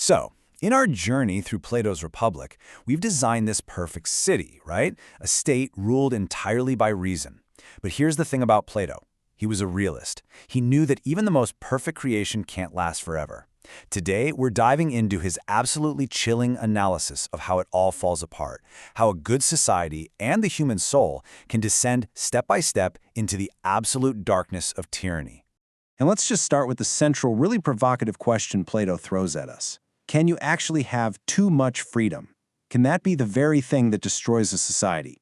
So, in our journey through Plato's Republic, we've designed this perfect city, right? A state ruled entirely by reason. But here's the thing about Plato. He was a realist. He knew that even the most perfect creation can't last forever. Today, we're diving into his absolutely chilling analysis of how it all falls apart, how a good society and the human soul can descend step by step into the absolute darkness of tyranny. And let's just start with the central, really provocative question Plato throws at us. Can you actually have too much freedom? Can that be the very thing that destroys a society?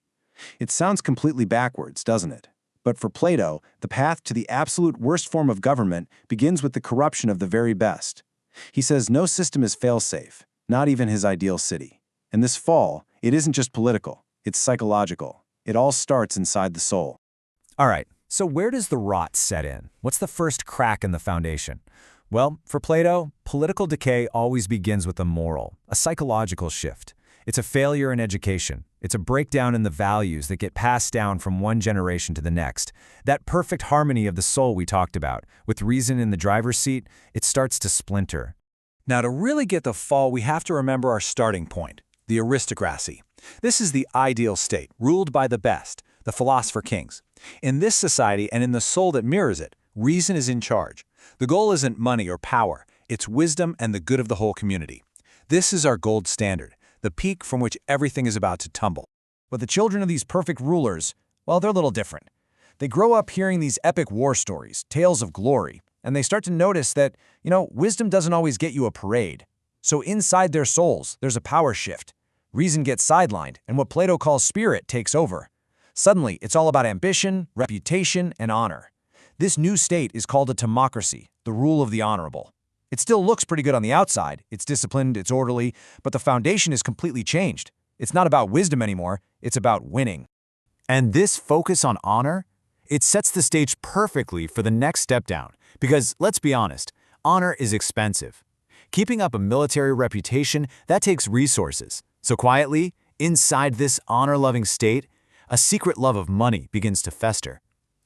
It sounds completely backwards, doesn't it? But for Plato, the path to the absolute worst form of government begins with the corruption of the very best. He says no system is fail-safe, not even his ideal city. And this fall, it isn't just political, it's psychological. It all starts inside the soul. All right, so where does the rot set in? What's the first crack in the foundation? Well, for Plato, political decay always begins with a moral, a psychological shift. It's a failure in education. It's a breakdown in the values that get passed down from one generation to the next. That perfect harmony of the soul we talked about, with reason in the driver's seat, it starts to splinter. Now, to really get the fall, we have to remember our starting point, the aristocracy. This is the ideal state, ruled by the best, the philosopher kings. In this society and in the soul that mirrors it, reason is in charge. The goal isn't money or power, it's wisdom and the good of the whole community. This is our gold standard, the peak from which everything is about to tumble. But the children of these perfect rulers, well, they're a little different. They grow up hearing these epic war stories, tales of glory, and they start to notice that, wisdom doesn't always get you a parade. So inside their souls, there's a power shift. Reason gets sidelined, and what Plato calls spirit takes over. Suddenly, it's all about ambition, reputation, and honor. This new state is called a timocracy, the rule of the honorable. It still looks pretty good on the outside, it's disciplined, it's orderly, but the foundation is completely changed. It's not about wisdom anymore, it's about winning. And this focus on honor, it sets the stage perfectly for the next step down, because let's be honest, honor is expensive. Keeping up a military reputation, that takes resources. So quietly, inside this honor-loving state, a secret love of money begins to fester.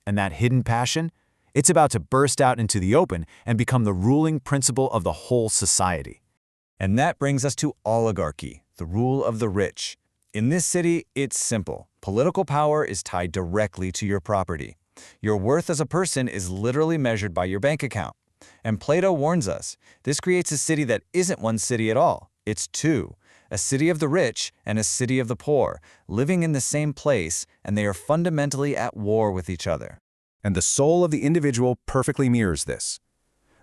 And that hidden passion, it's about to burst out into the open and become the ruling principle of the whole society. And that brings us to oligarchy, the rule of the rich. In this city, it's simple. Political power is tied directly to your property. Your worth as a person is literally measured by your bank account. And Plato warns us, this creates a city that isn't one city at all. It's two. A city of the rich and a city of the poor, living in the same place, and they are fundamentally at war with each other. And the soul of the individual perfectly mirrors this.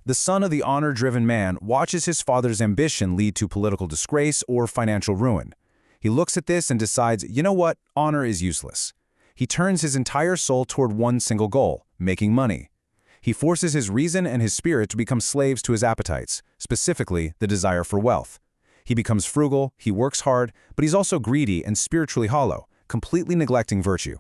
The son of the honor-driven man watches his father's ambition lead to political disgrace or financial ruin. He looks at this and decides, you know what, honor is useless. He turns his entire soul toward one single goal, making money. He forces his reason and his spirit to become slaves to his appetites, specifically the desire for wealth. He becomes frugal, he works hard, but he's also greedy and spiritually hollow, completely neglecting virtue.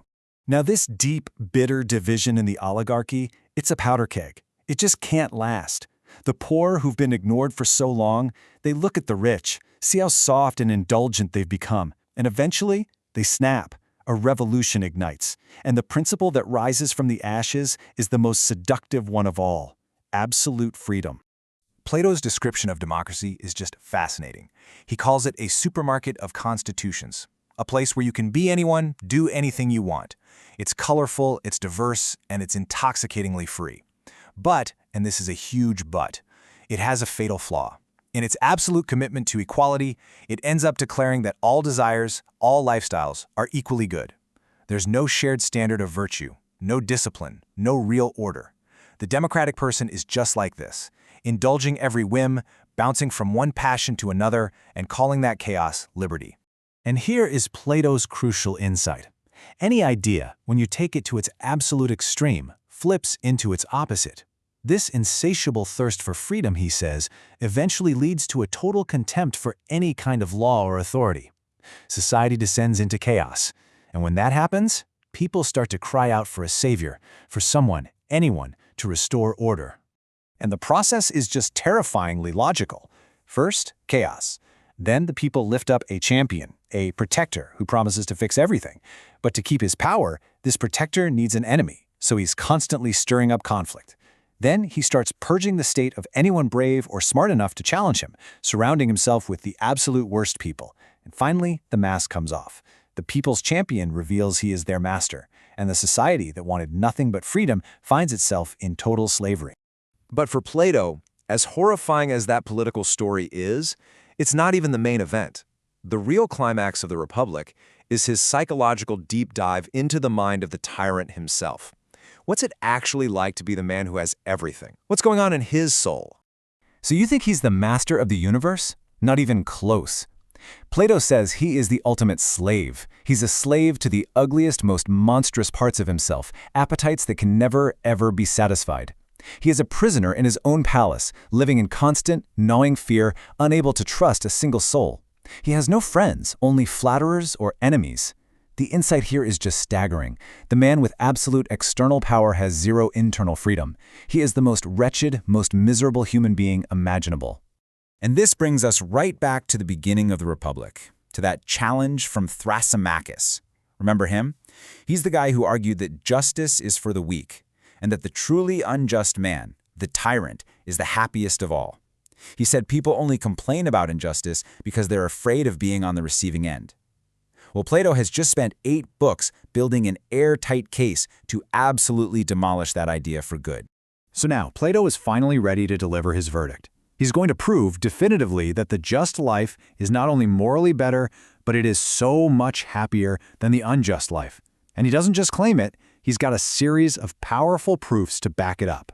Now this deep, bitter division in the oligarchy, it's a powder keg. It just can't last. The poor who've been ignored for so long, they look at the rich, see how soft and indulgent they've become, and eventually, they snap. A revolution ignites, and the principle that rises from the ashes is the most seductive one of all: absolute freedom. Plato's description of democracy is just fascinating. He calls it a supermarket of constitutions, a place where you can be anyone, do anything you want. It's colorful, it's diverse, and it's intoxicatingly free. But, and this is a huge but, it has a fatal flaw. In its absolute commitment to equality, it ends up declaring that all desires, all lifestyles, are equally good. There's no shared standard of virtue, no discipline, no real order. The democratic person is just like this, indulging every whim, bouncing from one passion to another, and calling that chaos liberty. And here is Plato's crucial insight. Any idea, when you take it to its absolute extreme, flips into its opposite. This insatiable thirst for freedom, he says, eventually leads to a total contempt for any kind of law or authority. Society descends into chaos, and when that happens, people start to cry out for a savior, for someone, anyone, to restore order. And the process is just terrifyingly logical. First, chaos. Then the people lift up a champion, a protector who promises to fix everything. But to keep his power, this protector needs an enemy, so he's constantly stirring up conflict. Then he starts purging the state of anyone brave or smart enough to challenge him, surrounding himself with the absolute worst people. And finally, the mask comes off. The people's champion reveals he is their master, and the society that wanted nothing but freedom finds itself in total slavery. But for Plato, as horrifying as that political story is, it's not even the main event. The real climax of the Republic is his psychological deep dive into the mind of the tyrant himself. What's it actually like to be the man who has everything? What's going on in his soul? So you think he's the master of the universe? Not even close. Plato says he is the ultimate slave. He's a slave to the ugliest, most monstrous parts of himself, appetites that can never, ever be satisfied. He is a prisoner in his own palace, living in constant, gnawing fear, unable to trust a single soul. He has no friends, only flatterers or enemies. The insight here is just staggering. The man with absolute external power has zero internal freedom. He is the most wretched, most miserable human being imaginable. And this brings us right back to the beginning of the Republic, to that challenge from Thrasymachus. Remember him? He's the guy who argued that justice is for the weak, and that the truly unjust man, the tyrant, is the happiest of all. He said people only complain about injustice because they're afraid of being on the receiving end. Well, Plato has just spent 8 books building an airtight case to absolutely demolish that idea for good. So now, Plato is finally ready to deliver his verdict. He's going to prove definitively that the just life is not only morally better, but it is so much happier than the unjust life. And he doesn't just claim it, he's got a series of powerful proofs to back it up.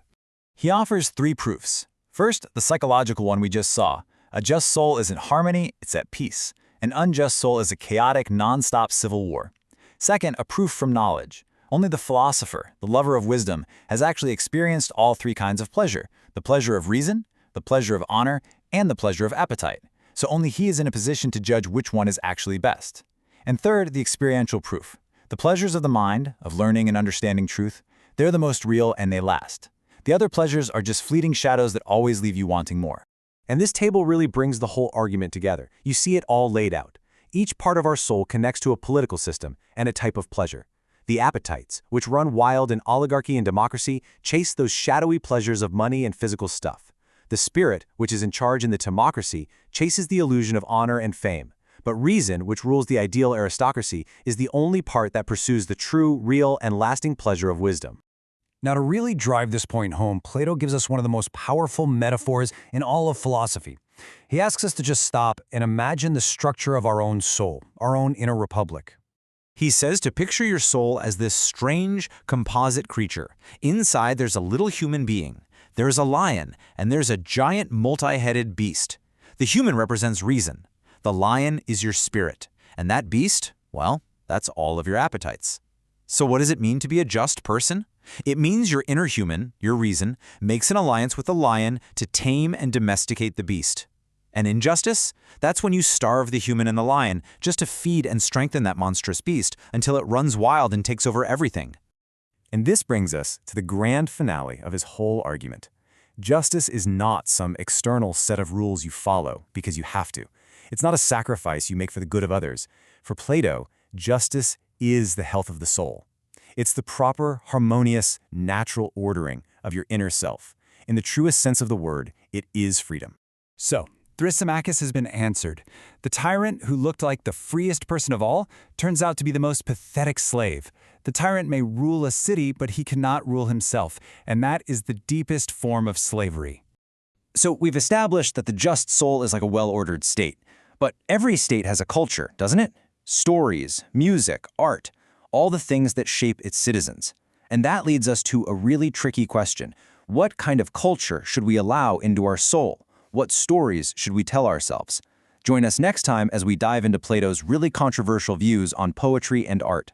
He offers 3 proofs. First, the psychological one we just saw. A just soul is in harmony, it's at peace. An unjust soul is a chaotic, non-stop civil war. Second, a proof from knowledge. Only the philosopher, the lover of wisdom, has actually experienced all 3 kinds of pleasure. The pleasure of reason, the pleasure of honor, and the pleasure of appetite. So only he is in a position to judge which one is actually best. And third, the experiential proof. The pleasures of the mind, of learning and understanding truth, they're the most real and they last. The other pleasures are just fleeting shadows that always leave you wanting more. And this table really brings the whole argument together. You see it all laid out. Each part of our soul connects to a political system and a type of pleasure. The appetites, which run wild in oligarchy and democracy, chase those shadowy pleasures of money and physical stuff. The spirit, which is in charge in the timocracy, chases the illusion of honor and fame. But reason, which rules the ideal aristocracy, is the only part that pursues the true, real, and lasting pleasure of wisdom. Now, to really drive this point home, Plato gives us one of the most powerful metaphors in all of philosophy. He asks us to just stop and imagine the structure of our own soul, our own inner republic. He says to picture your soul as this strange, composite creature. Inside, there's a little human being. There's a lion, and there's a giant multi-headed beast. The human represents reason. The lion is your spirit. And that beast, well, that's all of your appetites. So what does it mean to be a just person? It means your inner human, your reason, makes an alliance with the lion to tame and domesticate the beast. And injustice? That's when you starve the human and the lion just to feed and strengthen that monstrous beast until it runs wild and takes over everything. And this brings us to the grand finale of his whole argument. Justice is not some external set of rules you follow because you have to. It's not a sacrifice you make for the good of others. For Plato, justice is the health of the soul. It's the proper, harmonious, natural ordering of your inner self. In the truest sense of the word, it is freedom. So, Thrasymachus has been answered. The tyrant who looked like the freest person of all turns out to be the most pathetic slave. The tyrant may rule a city, but he cannot rule himself, and that is the deepest form of slavery. So we've established that the just soul is like a well-ordered state. But every state has a culture, doesn't it? Stories, music, art, all the things that shape its citizens. And that leads us to a really tricky question. What kind of culture should we allow into our soul? What stories should we tell ourselves? Join us next time as we dive into Plato's really controversial views on poetry and art.